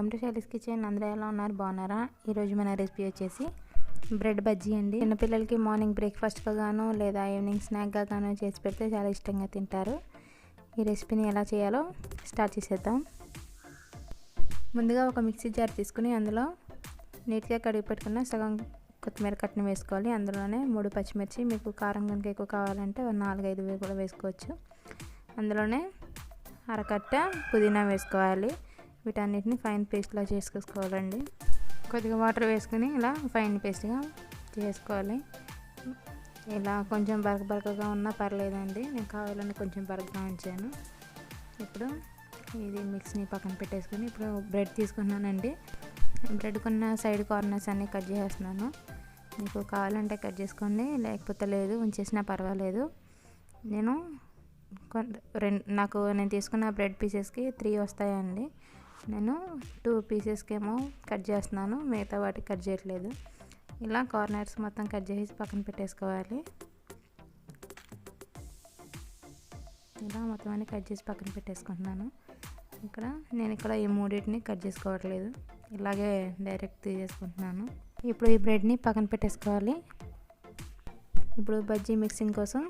Welcome to Shaily's kitchen. అందరూ ఎలా ఉన్నారు? బాగున్నారా? ఈరోజు మన రెసిపీ వచ్చేసి బ్రెడ్ బజ్జీ అండి. చిన్నపిల్లలకి మార్నింగ్ బ్రేక్ఫాస్ట్గా గాను లేదా ఈవినింగ్ స్నాక్గా గాను చేసి పెడితే చాలా ఇష్టంగా తింటారు. ఈ రెసిపీని ఎలా చేయాలో స్టార్ట్ చేసేద్దాం. ముందుగా ఒక మిక్సీ జార్ తీసుకుని అందులో నీట్గా కడిగి పెట్టుకున్న సగం కొత్తిమీర కట్ని వేసుకోవాలి. అందులోనే 3 పచ్చిమిర్చి, మీకు కారం కనుక ఎక్కువ కావాలంటే 4-5 కూడా వేసుకోవచ్చు. అందులోనే అరకట్ట పుదీనా వేసుకోవాలి. వీటన్నిటిని ఫైన్ పేస్ట్లా చేసుకోవాలండి. కొద్దిగా వాటర్ వేసుకుని ఇలా ఫైన్ పేస్ట్గా చేసుకోవాలి. ఇలా కొంచెం బరకగా ఉన్నా పర్లేదండి, నేను కావాలని కొంచెం బరకగా ఉంచాను. ఇప్పుడు ఇది మిక్స్ని పక్కన పెట్టేసుకుని ఇప్పుడు బ్రెడ్ తీసుకున్నానండి. బ్రెడ్ కొన్న సైడ్ కార్నర్స్ అన్నీ కట్ చేసేస్తున్నాను. మీకు కావాలంటే కట్ చేసుకోండి, లేకపోతే లేదు ఉంచేసినా పర్వాలేదు. నేను తీసుకున్న బ్రెడ్ పీసెస్కి 3 వస్తాయండి. నేను 2 పీసెస్కి ఏమో కట్ చేస్తున్నాను, మిగతా వాటికి కట్ చేయట్లేదు. ఇలా కార్నర్స్ మొత్తం కట్ చేసి పక్కన పెట్టేసుకోవాలి. ఇలా మొత్తం అన్ని కట్ చేసి పక్కన పెట్టేసుకుంటున్నాను. నేను ఇక్కడ ఈ 3 కట్ చేసుకోవట్లేదు, ఇలాగే డైరెక్ట్ తీసేసుకుంటున్నాను. ఇప్పుడు ఈ బ్రెడ్ని పక్కన పెట్టేసుకోవాలి. ఇప్పుడు బజ్జీ మిక్సింగ్ కోసం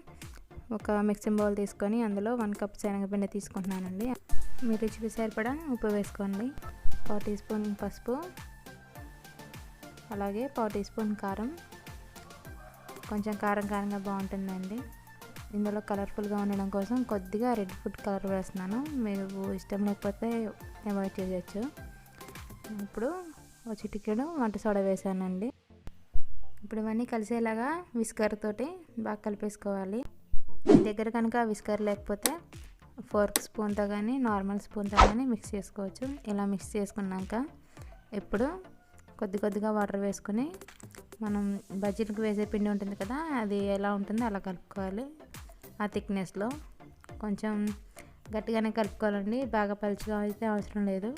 ఒక మిక్సింగ్ బౌల్ తీసుకొని అందులో 1 కప్ శనగపిండి తీసుకుంటున్నానండి. మీ రుచికి సరిపడా ఉప్పు వేసుకోండి. 1 టీ స్పూన్ పసుపు, అలాగే 1 టీ స్పూన్ కారం. కొంచెం కారంగా బాగుంటుందండి. ఇందులో కలర్ఫుల్గా ఉండడం కోసం కొద్దిగా రెడ్ ఫుడ్ కలర్ వేస్తున్నాను. మీరు ఇష్టం లేకపోతే అవాయిడ్ చేయొచ్చు. ఇప్పుడు ఒక చిటికెడు వంట సోడా వేసానండి. ఇప్పుడు ఇవన్నీ కలిసేలాగా విస్కర్ తోటి బాగా కలిపేసుకోవాలి. మీ దగ్గర కనుక విస్కర్ లేకపోతే ఫోర్క్ స్పూన్తో కానీ నార్మల్ స్పూన్తో కానీ మిక్స్ చేసుకోవచ్చు. ఇలా మిక్స్ చేసుకున్నాక ఇప్పుడు కొద్దిగా వాటర్ వేసుకొని మనం బజ్జీలకు వేసే పిండి ఉంటుంది కదా, అది ఎలా ఉంటుందో అలా కలుపుకోవాలి. ఆ థిక్నెస్లో కొంచెం గట్టిగానే కలుపుకోవాలండి, బాగా పలుచగా అయితే అవసరం లేదు.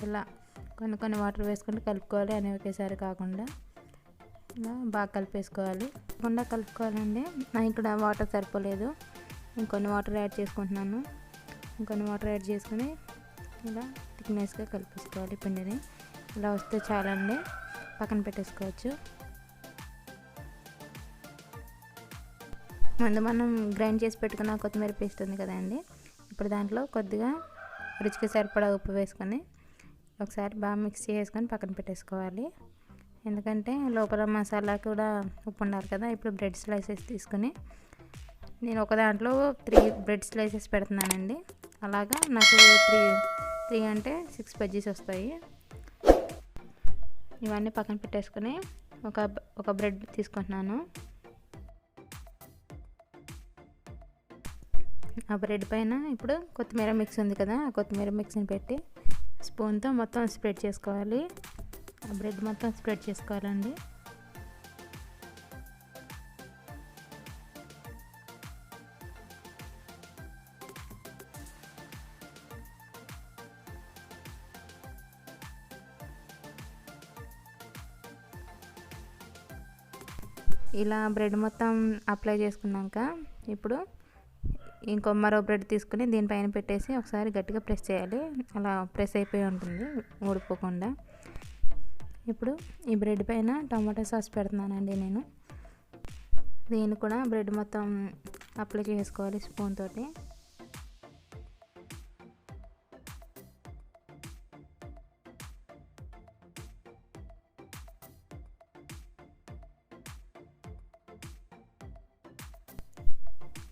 ఇలా కొన్ని వాటర్ వేసుకుంటూ కలుపుకోవాలి, అని ఒకేసారి కాకుండా ఇలా బాగా కలిపేసుకోవాలి. కలుపుకోవాలండి. ఇక్కడ వాటర్ సరిపోలేదు, ఇంకొన్ని వాటర్ యాడ్ చేసుకుంటున్నాను. ఇంకొన్ని వాటర్ యాడ్ చేసుకుని ఇలా థిక్నెస్గా కలిపేసుకోవాలి. పిండిని ఇలా వస్తే చాలండి, పక్కన పెట్టేసుకోవచ్చు. ముందు మనం గ్రైండ్ చేసి పెట్టుకున్న కొత్తిమీర పేస్ట్ ఉంది కదండి, ఇప్పుడు దాంట్లో కొద్దిగా రుచికి సరిపడా ఉప్పు వేసుకొని ఒకసారి బాగా మిక్స్ చేసుకొని పక్కన పెట్టేసుకోవాలి. ఎందుకంటే లోపల మసాలా కూడా ఉప్పు ఉండాలి కదా. ఇప్పుడు బ్రెడ్ స్లైసెస్ తీసుకుని నేను ఒక దాంట్లో 3 బ్రెడ్ స్లైసెస్ పెడుతున్నానండి. అలాగా నాకు 3 అంటే 6 బజ్జీస్ వస్తాయి. ఇవన్నీ పక్కన పెట్టేసుకుని ఒక బ్రెడ్ తీసుకుంటున్నాను. ఆ బ్రెడ్ పైన ఇప్పుడు కొత్తిమీర మిక్స్ ఉంది కదా, ఆ కొత్తిమీర మిక్స్ని పెట్టి స్పూన్తో మొత్తం స్ప్రెడ్ చేసుకోవాలి. ఆ బ్రెడ్ మొత్తం స్ప్రెడ్ చేసుకోవాలండి. ఇలా బ్రెడ్ మొత్తం అప్లై చేసుకున్నాక ఇప్పుడు మరో బ్రెడ్ తీసుకుని దీనిపైన పెట్టేసి ఒకసారి గట్టిగా ప్రెస్ చేయాలి. అలా ప్రెస్ అయిపోయి ఉంటుంది ఊడిపోకుండా. ఇప్పుడు ఈ బ్రెడ్ పైన టమాటో సాస్ పెడుతున్నానండి నేను. దీన్ని కూడా బ్రెడ్ మొత్తం అప్లై చేసుకోవాలి స్పూన్ తోటి.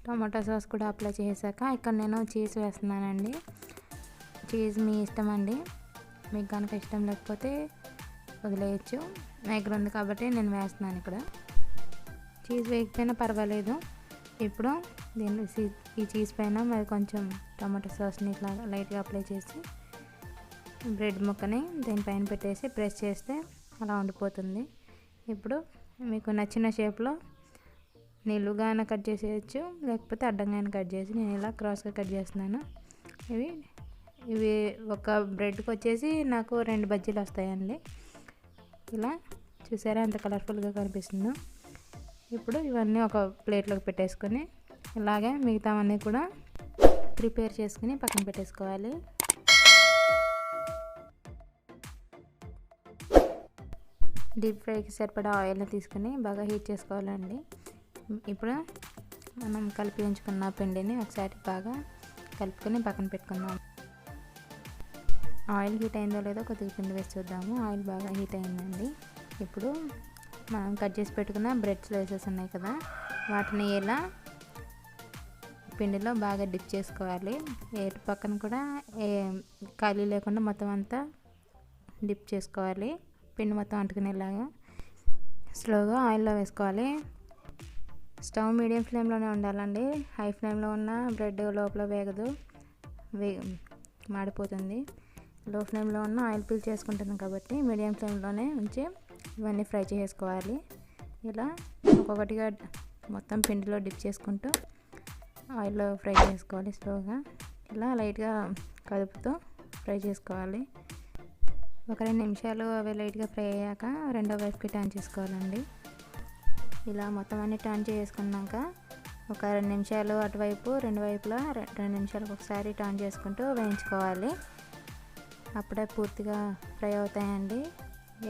టమాటో సాస్ కూడా అప్లై చేసాక ఇక్కడ నేను చీజ్ వేస్తున్నానండి. చీజ్ మీ ఇష్టం అండి, మీకు కనుక ఇష్టం లేకపోతే వదిలేయచ్చు. నా దగ్గర ఉంది కాబట్టి నేను వేస్తున్నాను. ఇక్కడ చీజ్ వేయకపోయినా పర్వాలేదు. ఇప్పుడు ఈ చీజ్ పైన మరి కొంచెం టమాటో సాస్ని ఇట్లా లైట్గా అప్లై చేసి బ్రెడ్ ముక్కని దీనిపైన పెట్టేసి ప్రెస్ చేస్తే అలా ఉండిపోతుంది. ఇప్పుడు మీకు నచ్చిన షేప్లో నిలువుగా అయినా కట్ చేసేయచ్చు, లేకపోతే అడ్డంగా అయినా కట్ చేసి నేను ఇలా క్రాస్గా కట్ చేస్తున్నాను. ఇవి ఒక బ్రెడ్కి వచ్చేసి నాకు 2 బజ్జీలు వస్తాయండి. ఇలా చూసారా ఎంత కలర్ఫుల్గా కనిపిస్తుందో. ఇప్పుడు ఇవన్నీ ఒక ప్లేట్లోకి పెట్టేసుకొని ఇలాగే మిగతావన్నీ కూడా ప్రిపేర్ చేసుకుని పక్కన పెట్టేసుకోవాలి. డీప్ ఫ్రైకి సరిపడా ఆయిల్ని తీసుకుని బాగా హీట్ చేసుకోవాలండి. ఇప్పుడు మనం కలిపి ఉంచుకున్న పిండిని ఒకసారి బాగా కలుపుకొని పక్కన పెట్టుకుందాం. ఆయిల్ హీట్ అయిందో లేదో కొద్దిగా పిండి వేసి చూద్దాము. ఆయిల్ బాగా హీట్ అయిందండి. ఇప్పుడు మనం కట్ చేసి పెట్టుకున్న బ్రెడ్ స్లైసెస్ ఉన్నాయి కదా, వాటిని ఇలా పిండిలో బాగా డిప్ చేసుకోవాలి. ఏటు పక్కన కూడా ఖాళీ లేకుండా మొత్తం అంతా డిప్ చేసుకోవాలి. పిండి మొత్తం అంటుకునేలాగా స్లోగా ఆయిల్లో వేసుకోవాలి. స్టవ్ మీడియం ఫ్లేమ్లోనే ఉండాలండి. హై ఫ్లేమ్లో ఉన్న బ్రెడ్ లోపల వేగదు, మాడిపోతుంది. లో ఫ్లేమ్లో ఉన్న ఆయిల్ పీల్ చేసుకుంటుంది కాబట్టి మీడియం ఫ్లేమ్లోనే ఉంచి ఇవన్నీ ఫ్రై చేసుకోవాలి. ఇలా ఒక్కొక్కటిగా మొత్తం పిండిలో డిప్ చేసుకుంటూ ఆయిల్లో ఫ్రై చేసుకోవాలి. స్లోగా ఇలా లైట్గా కదుపుతూ ఫ్రై చేసుకోవాలి. ఒక 2 నిమిషాలు అవి లైట్గా ఫ్రై అయ్యాక రెండో వైపుకి టర్న్ చేసుకోవాలండి. ఇలా మొత్తం అన్ని టర్న్ చేసుకున్నాక ఒక 2 నిమిషాలు అటువైపు రెండు వైపులా 2 నిమిషాలకు ఒకసారి టర్న్ చేసుకుంటూ వేయించుకోవాలి. అప్పుడే పూర్తిగా ఫ్రై అవుతాయండి.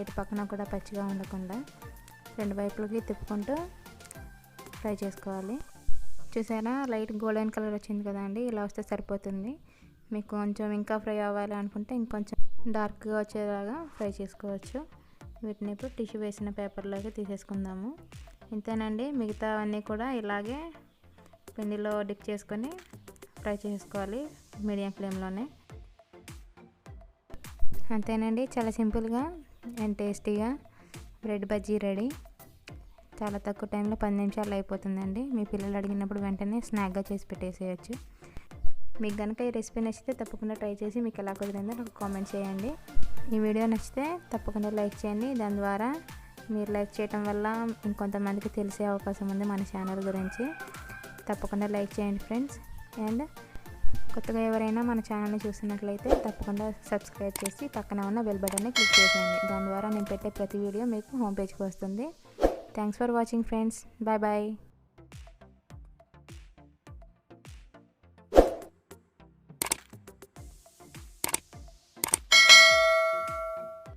ఎటు పక్కన కూడా పచ్చిగా ఉండకుండా రెండు వైపులకి తిప్పుకుంటూ ఫ్రై చేసుకోవాలి. చూసారా, లైట్ గోల్డెన్ కలర్ వచ్చింది కదండి. ఇలా వస్తే సరిపోతుంది. మీకు కొంచెం ఇంకా ఫ్రై అవ్వాలి అనుకుంటే ఇంకొంచెం డార్క్గా వచ్చేలాగా ఫ్రై చేసుకోవచ్చు. వీటిని ఇప్పుడు టిష్యూ వేసిన పేపర్లోకి తీసేసుకుందాము. ఇంతేనండి. మిగతా అన్నీ కూడా ఇలాగే పిండిలో డిప్ చేసుకొని ఫ్రై చేసుకోవాలి మీడియం ఫ్లేమ్లోనే. అంతేనండి, చాలా సింపుల్గా అండ్ టేస్టీగా బ్రెడ్ బజ్జీ రెడీ. చాలా తక్కువ టైంలో 10 నిమిషాలు అయిపోతుందండి. మీ పిల్లలు అడిగినప్పుడు వెంటనే స్నాక్గా చేసి పెట్టేసేయచ్చు. మీకు కనుక ఈ రెసిపీ నచ్చితే తప్పకుండా ట్రై చేసి మీకు ఎలా కుదిరిందో నాకు కామెంట్ చేయండి. ఈ వీడియో నచ్చితే తప్పకుండా లైక్ చేయండి. దాని ద్వారా మీరు లైక్ చేయడం వల్ల ఇంకొంతమందికి తెలిసే అవకాశం ఉంది మన ఛానల్ గురించి. తప్పకుండా లైక్ చేయండి ఫ్రెండ్స్. అండ్ కొత్తగా ఎవరైనా మన ఛానల్ని చూస్తున్నట్లయితే తప్పకుండా సబ్స్క్రైబ్ చేసి పక్కన ఉన్న బెల్ బటన్ని క్లిక్ చేసేయండి. దాని ద్వారా నేను పెట్టే ప్రతి వీడియో మీకు హోమ్ పేజ్కి వస్తుంది. Thanks for watching friends. Bye bye.